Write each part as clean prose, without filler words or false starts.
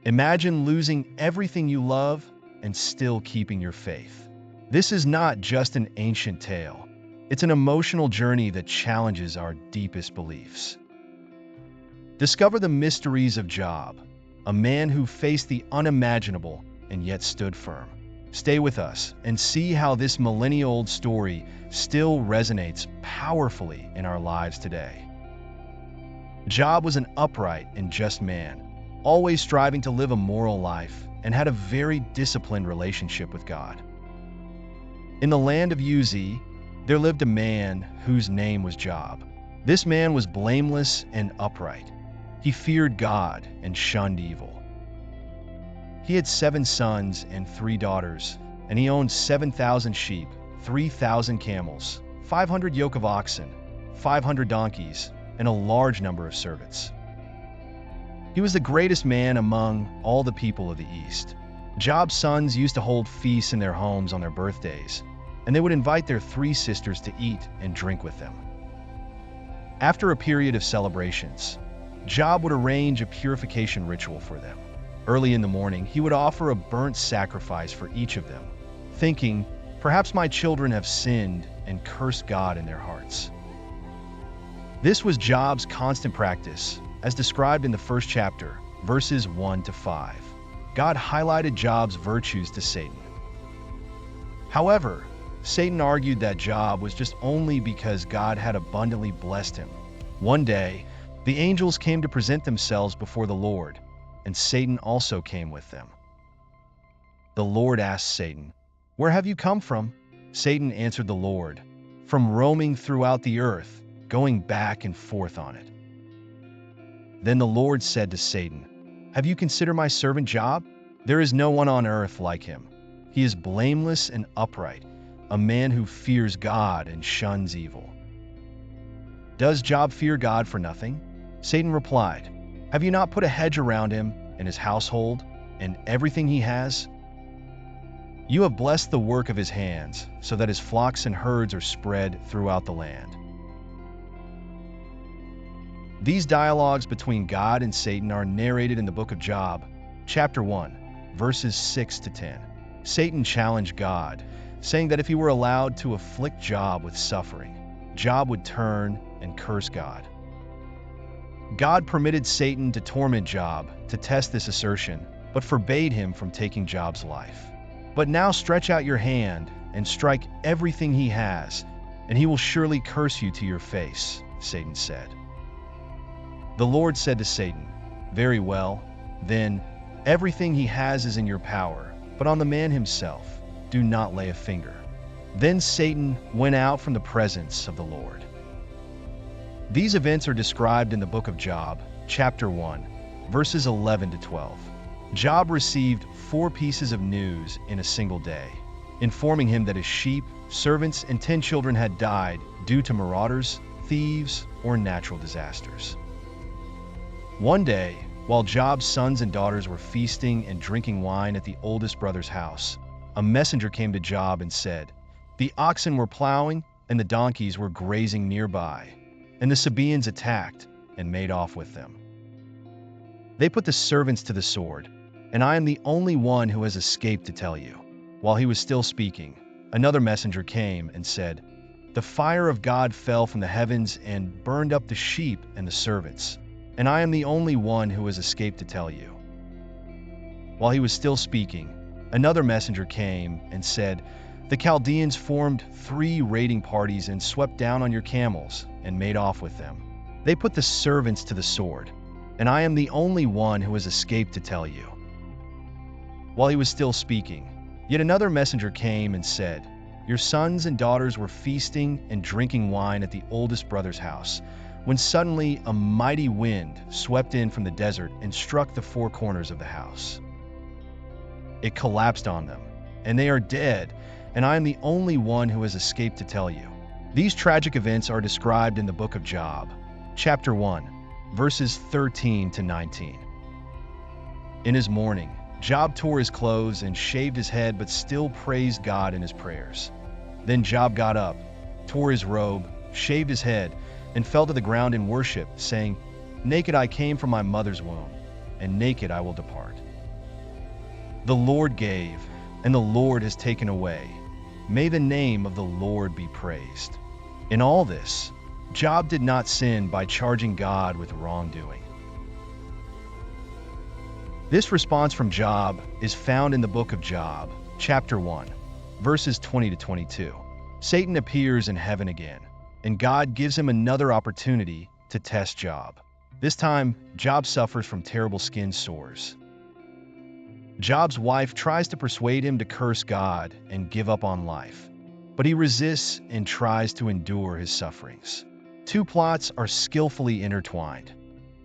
Imagine losing everything you love and still keeping your faith. This is not just an ancient tale. It's an emotional journey that challenges our deepest beliefs. Discover the mysteries of Job, a man who faced the unimaginable and yet stood firm. Stay with us and see how this millennia-old story still resonates powerfully in our lives today. Job was an upright and just man, always striving to live a moral life, and had a very disciplined relationship with God. In the land of Uz, there lived a man whose name was Job. This man was blameless and upright. He feared God and shunned evil. He had 7 sons and 3 daughters, and he owned 7,000 sheep, 3,000 camels, 500 yoke of oxen, 500 donkeys, and a large number of servants. He was the greatest man among all the people of the East. Job's sons used to hold feasts in their homes on their birthdays, and they would invite their 3 sisters to eat and drink with them. After a period of celebrations, Job would arrange a purification ritual for them. Early in the morning, he would offer a burnt sacrifice for each of them, thinking, "Perhaps my children have sinned and cursed God in their hearts." This was Job's constant practice, as described in the first chapter, verses 1 to 5. God highlighted Job's virtues to Satan. However, Satan argued that Job was just only because God had abundantly blessed him. One day, the angels came to present themselves before the Lord, and Satan also came with them. The Lord asked Satan, "Where have you come from?" Satan answered the Lord, "From roaming throughout the earth, going back and forth on it." Then the Lord said to Satan, "Have you considered my servant Job? There is no one on earth like him. He is blameless and upright, a man who fears God and shuns evil." Does Job fear God for nothing? Satan replied, "Have you not put a hedge around him and his household and everything he has? You have blessed the work of his hands, so that his flocks and herds are spread throughout the land." These dialogues between God and Satan are narrated in the book of Job, chapter 1, verses 6 to 10. Satan challenged God, saying that if he were allowed to afflict Job with suffering, Job would turn and curse God. God permitted Satan to torment Job to test this assertion, but forbade him from taking Job's life. "But now stretch out your hand and strike everything he has, and he will surely curse you to your face," Satan said. The Lord said to Satan, "Very well, then, everything he has is in your power, but on the man himself, do not lay a finger." Then Satan went out from the presence of the Lord. These events are described in the book of Job, chapter 1, verses 11 to 12. Job received 4 pieces of news in a single day, informing him that his sheep, servants, and 10 children had died due to marauders, thieves, or natural disasters. One day, while Job's sons and daughters were feasting and drinking wine at the oldest brother's house, a messenger came to Job and said, "The oxen were plowing and the donkeys were grazing nearby, and the Sabaeans attacked and made off with them. They put the servants to the sword, and I am the only one who has escaped to tell you." While he was still speaking, another messenger came and said, "The fire of God fell from the heavens and burned up the sheep and the servants, and I am the only one who has escaped to tell you." While he was still speaking, another messenger came and said, "The Chaldeans formed 3 raiding parties and swept down on your camels and made off with them. They put the servants to the sword, and I am the only one who has escaped to tell you." While he was still speaking, yet another messenger came and said, "Your sons and daughters were feasting and drinking wine at the oldest brother's house, when suddenly a mighty wind swept in from the desert and struck the 4 corners of the house. It collapsed on them, and they are dead, and I am the only one who has escaped to tell you." These tragic events are described in the book of Job, chapter 1, verses 13 to 19. In his mourning, Job tore his clothes and shaved his head, but still praised God in his prayers. Then Job got up, tore his robe, shaved his head, and fell to the ground in worship, saying, "Naked I came from my mother's womb, and naked I will depart." The Lord gave, and the Lord has taken away. May the name of the Lord be praised. In all this, Job did not sin by charging God with wrongdoing. This response from Job is found in the book of Job, chapter 1, verses 20 to 22. Satan appears in heaven again, and God gives him another opportunity to test Job. This time, Job suffers from terrible skin sores. Job's wife tries to persuade him to curse God and give up on life, but he resists and tries to endure his sufferings. Two plots are skillfully intertwined,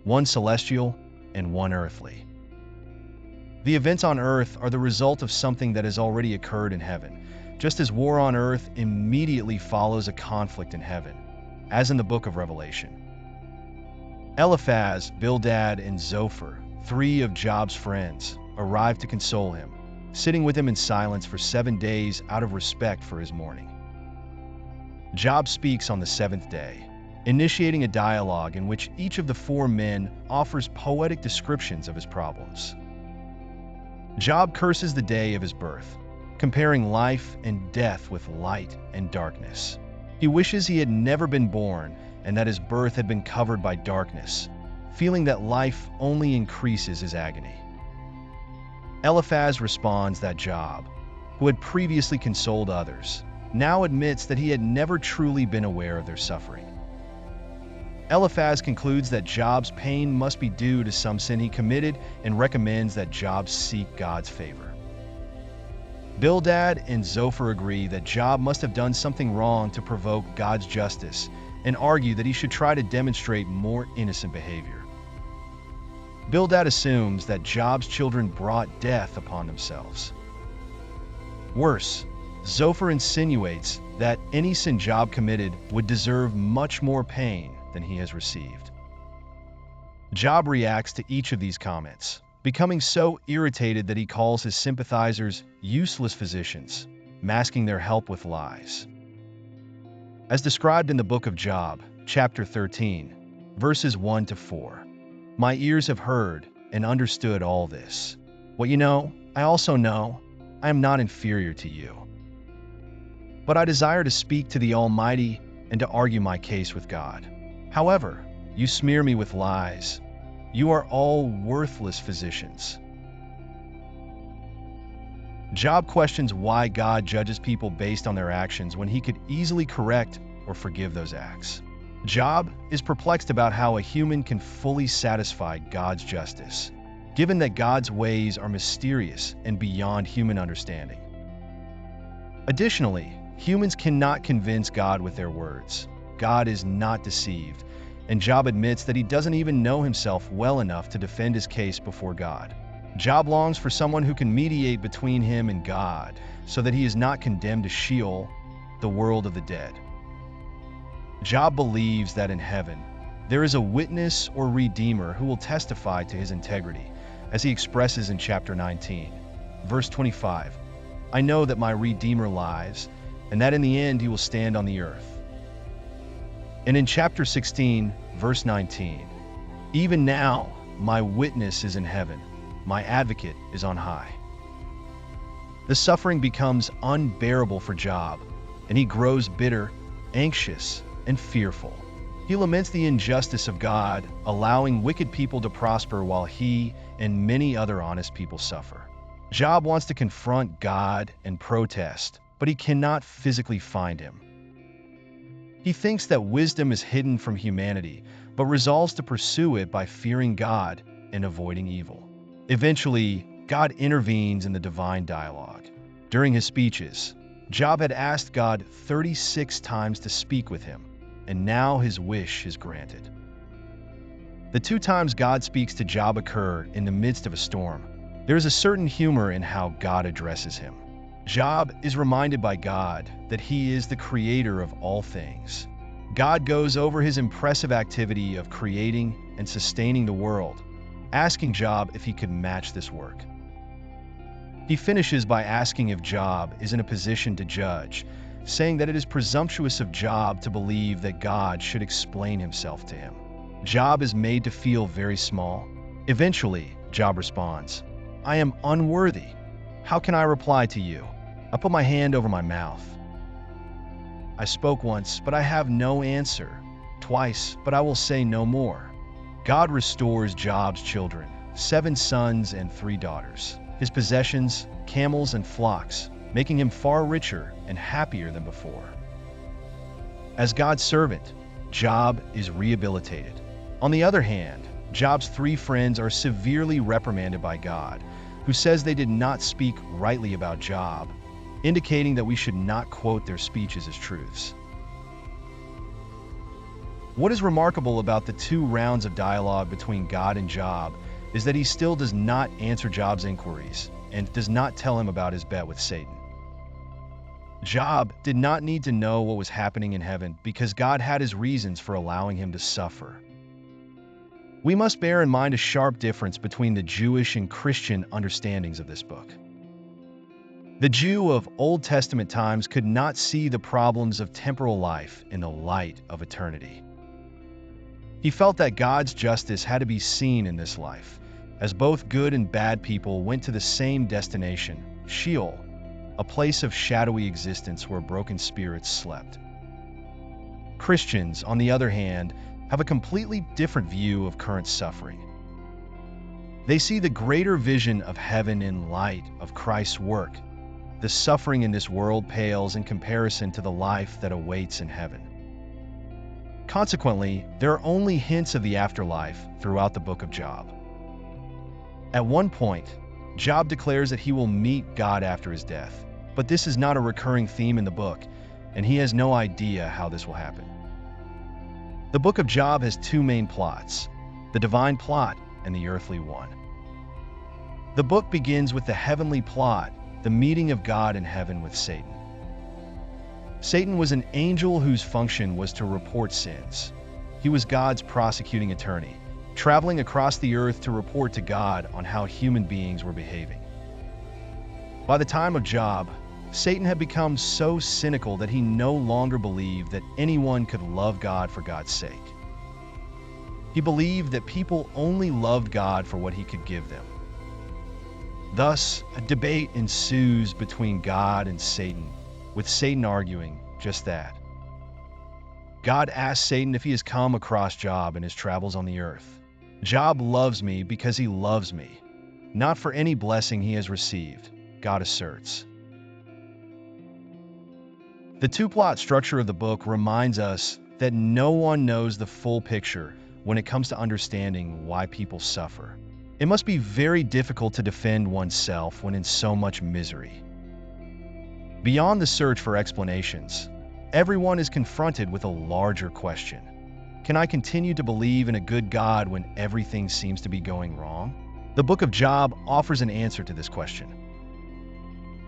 one celestial and one earthly. The events on earth are the result of something that has already occurred in heaven, just as war on earth immediately follows a conflict in heaven, as in the book of Revelation. Eliphaz, Bildad, and Zophar, three of Job's friends, arrived to console him, sitting with him in silence for 7 days out of respect for his mourning. Job speaks on the seventh day, initiating a dialogue in which each of the four men offers poetic descriptions of his problems. Job curses the day of his birth, comparing life and death with light and darkness. He wishes he had never been born and that his birth had been covered by darkness, feeling that life only increases his agony. Eliphaz responds that Job, who had previously consoled others, now admits that he had never truly been aware of their suffering. Eliphaz concludes that Job's pain must be due to some sin he committed and recommends that Job seek God's favor. Bildad and Zophar agree that Job must have done something wrong to provoke God's justice and argue that he should try to demonstrate more innocent behavior. Bildad assumes that Job's children brought death upon themselves. Worse, Zophar insinuates that any sin Job committed would deserve much more pain than he has received. Job reacts to each of these comments, becoming so irritated that he calls his sympathizers useless physicians, masking their help with lies. As described in the book of Job, chapter 13, verses 1 to 4, my ears have heard and understood all this. What you know, I also know. I am not inferior to you. But I desire to speak to the Almighty and to argue my case with God. However, you smear me with lies. You are all worthless physicians. Job questions why God judges people based on their actions when he could easily correct or forgive those acts. Job is perplexed about how a human can fully satisfy God's justice, given that God's ways are mysterious and beyond human understanding. Additionally, humans cannot convince God with their words. God is not deceived, and Job admits that he doesn't even know himself well enough to defend his case before God. Job longs for someone who can mediate between him and God so that he is not condemned to Sheol, the world of the dead. Job believes that in heaven, there is a witness or redeemer who will testify to his integrity, as he expresses in chapter 19, verse 25, I know that my Redeemer lives, and that in the end he will stand on the earth. And in chapter 16, verse 19, even now my witness is in heaven, my advocate is on high. The suffering becomes unbearable for Job, and he grows bitter, anxious, and fearful. He laments the injustice of God, allowing wicked people to prosper while he and many other honest people suffer. Job wants to confront God and protest, but he cannot physically find him. He thinks that wisdom is hidden from humanity, but resolves to pursue it by fearing God and avoiding evil. Eventually, God intervenes in the divine dialogue. During his speeches, Job had asked God 36 times to speak with him, and now his wish is granted. The 2 times God speaks to Job occur in the midst of a storm. There is a certain humor in how God addresses him. Job is reminded by God that he is the creator of all things. God goes over his impressive activity of creating and sustaining the world, asking Job if he could match this work. He finishes by asking if Job is in a position to judge, saying that it is presumptuous of Job to believe that God should explain himself to him. Job is made to feel very small. Eventually, Job responds, I am unworthy. How can I reply to you? I put my hand over my mouth. I spoke once, but I have no answer. Twice, but I will say no more. God restores Job's children, 7 sons and 3 daughters, his possessions, camels and flocks, making him far richer and happier than before. As God's servant, Job is rehabilitated. On the other hand, Job's 3 friends are severely reprimanded by God, who says they did not speak rightly about Job, indicating that we should not quote their speeches as truths. What is remarkable about the 2 rounds of dialogue between God and Job is that he still does not answer Job's inquiries and does not tell him about his bet with Satan. Job did not need to know what was happening in heaven because God had his reasons for allowing him to suffer. We must bear in mind a sharp difference between the Jewish and Christian understandings of this book. The Jew of Old Testament times could not see the problems of temporal life in the light of eternity. He felt that God's justice had to be seen in this life, as both good and bad people went to the same destination, Sheol, a place of shadowy existence where broken spirits slept. Christians, on the other hand, have a completely different view of current suffering. They see the greater vision of heaven in light of Christ's work. The suffering in this world pales in comparison to the life that awaits in heaven. Consequently, there are only hints of the afterlife throughout the book of Job. At one point, Job declares that he will meet God after his death, but this is not a recurring theme in the book, and he has no idea how this will happen. The book of Job has 2 main plots, the divine plot and the earthly one. The book begins with the heavenly plot, the meeting of God in heaven with Satan. Satan was an angel whose function was to report sins. He was God's prosecuting attorney, traveling across the earth to report to God on how human beings were behaving. By the time of Job, Satan had become so cynical that he no longer believed that anyone could love God for God's sake. He believed that people only loved God for what he could give them. Thus, a debate ensues between God and Satan, with Satan arguing just that. God asks Satan if he has come across Job in his travels on the earth. Job loves me because he loves me, not for any blessing he has received, God asserts. The 2-plot structure of the book reminds us that no one knows the full picture when it comes to understanding why people suffer. It must be very difficult to defend oneself when in so much misery. Beyond the search for explanations, everyone is confronted with a larger question. Can I continue to believe in a good God when everything seems to be going wrong? The book of Job offers an answer to this question.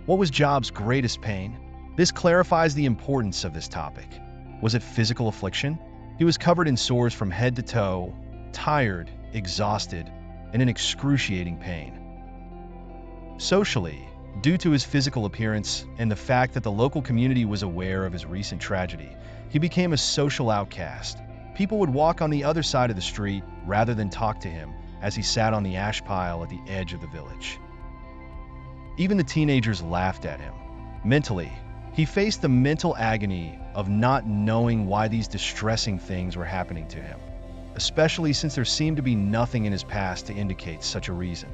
What was Job's greatest pain? This clarifies the importance of this topic. Was it physical affliction? He was covered in sores from head to toe, tired, exhausted, and in excruciating pain. Socially, due to his physical appearance and the fact that the local community was aware of his recent tragedy, he became a social outcast. People would walk on the other side of the street rather than talk to him as he sat on the ash pile at the edge of the village. Even the teenagers laughed at him. Mentally, he faced the mental agony of not knowing why these distressing things were happening to him, especially since there seemed to be nothing in his past to indicate such a reason.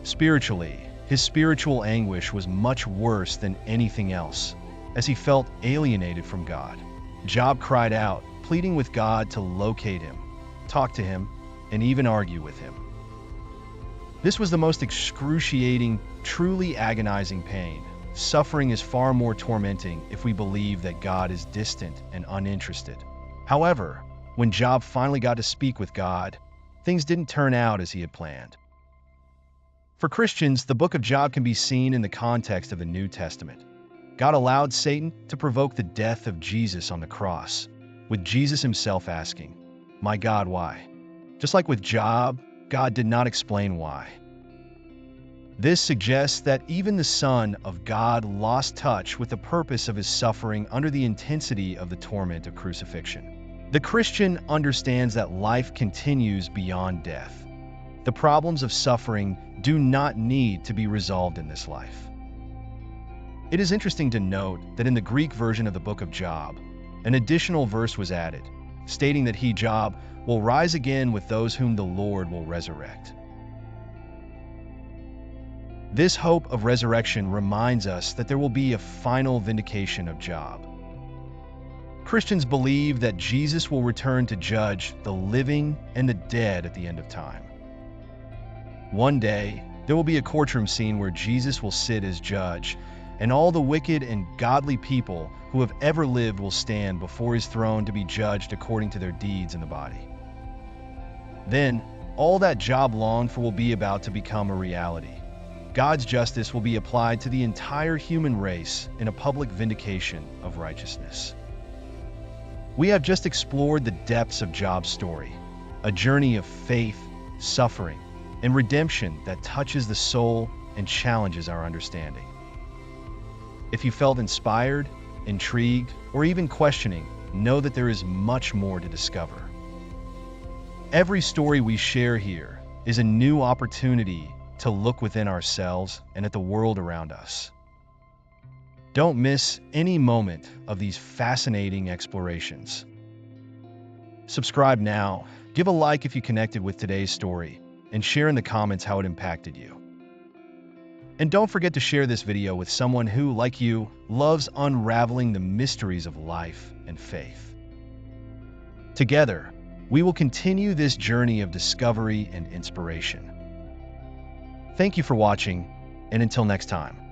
Spiritually, his spiritual anguish was much worse than anything else, as he felt alienated from God. Job cried out, pleading with God to locate him, talk to him, and even argue with him. This was the most excruciating, truly agonizing pain. Suffering is far more tormenting if we believe that God is distant and uninterested. However, when Job finally got to speak with God, things didn't turn out as he had planned. For Christians, the book of Job can be seen in the context of the New Testament. God allowed Satan to provoke the death of Jesus on the cross, with Jesus himself asking, "My God, why?" Just like with Job, God did not explain why. This suggests that even the Son of God lost touch with the purpose of his suffering under the intensity of the torment of crucifixion. The Christian understands that life continues beyond death. The problems of suffering do not need to be resolved in this life. It is interesting to note that in the Greek version of the book of Job, an additional verse was added, stating that he, Job, will rise again with those whom the Lord will resurrect. This hope of resurrection reminds us that there will be a final vindication of Job. Christians believe that Jesus will return to judge the living and the dead at the end of time. One day, there will be a courtroom scene where Jesus will sit as judge, and all the wicked and godly people who have ever lived will stand before his throne to be judged according to their deeds in the body. Then, all that Job longed for will be about to become a reality. God's justice will be applied to the entire human race in a public vindication of righteousness. We have just explored the depths of Job's story, a journey of faith, suffering, and redemption that touches the soul and challenges our understanding. If you felt inspired, intrigued, or even questioning, know that there is much more to discover. Every story we share here is a new opportunity to look within ourselves and at the world around us. Don't miss any moment of these fascinating explorations. Subscribe now, give a like if you connected with today's story, and share in the comments how it impacted you. And don't forget to share this video with someone who, like you, loves unraveling the mysteries of life and faith. Together, we will continue this journey of discovery and inspiration. Thank you for watching, and until next time.